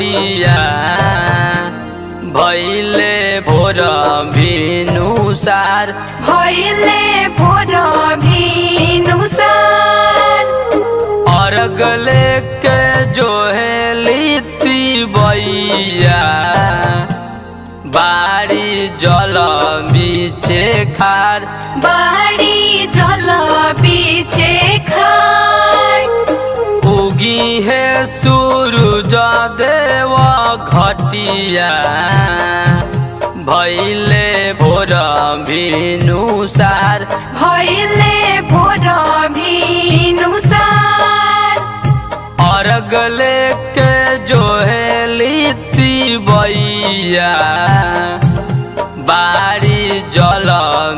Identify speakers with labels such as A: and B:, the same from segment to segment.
A: घटिया भैले भोर भिनुसार
B: भैले भोर भिनुसार
A: अर्घ लेके जोहेली तिवैया बाड़ी जल बीचे खार
B: बाड़ी जल बीचे खार
A: उगी है सूरज देव घटिया भैले भोर भिनुसार
B: भैले भोर भिनुसार
A: अर्घ लेके जोहेली तिवैया बाड़ी जल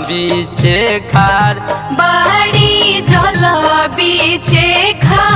A: बीचे खार
B: बाड़ी जल बीचे खार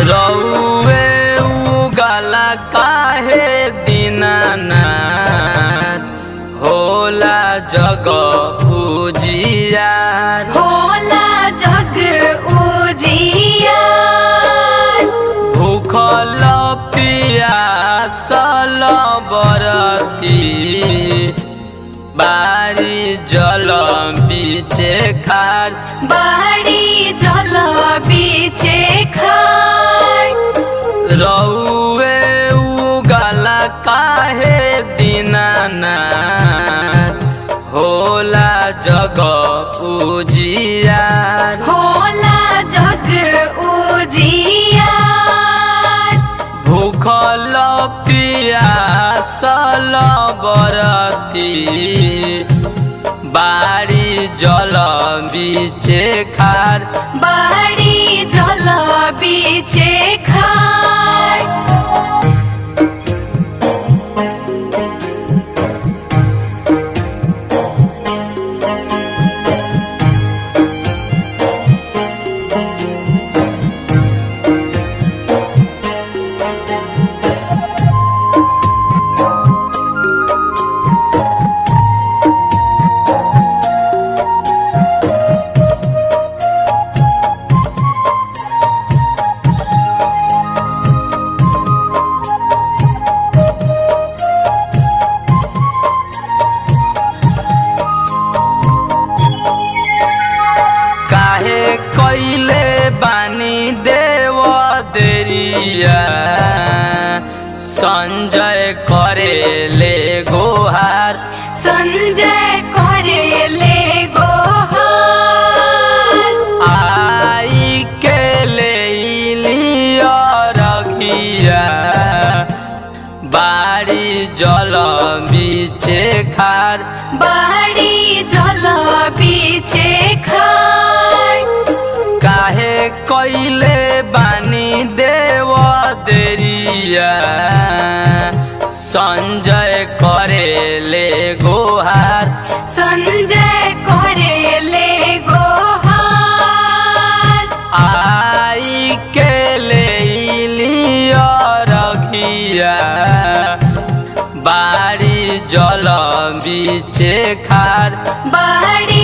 A: रउए उगला काहे दीनानाथ होला जग उजियार
B: होला जग उजियार
A: भूखल पियासल बरती बारी जल बीचे खार
B: बाड़ी जल बीचे खार
A: रउए उगला काहे दीनानाथ होला जग उजियार
B: होला जग उजियार
A: भूखल पियासल बरती बाड़ी जल बीचे खार
B: बाड़ी जल बीचे खार
A: काहे कैले बानी देव देरिया संजय करेले गोहार
B: संजय करेले गोहार
A: आई के ले लिया रखिया बाड़ी जल बीचे खार
B: बाड़ी जल बीचे खार
A: काहे कैले बानी देव देरिया संजय करेले गोहार
B: संजय करेले गोहार
A: आई के ले लिया रखिया बाड़ी जल बीचे खार
B: बाड़ी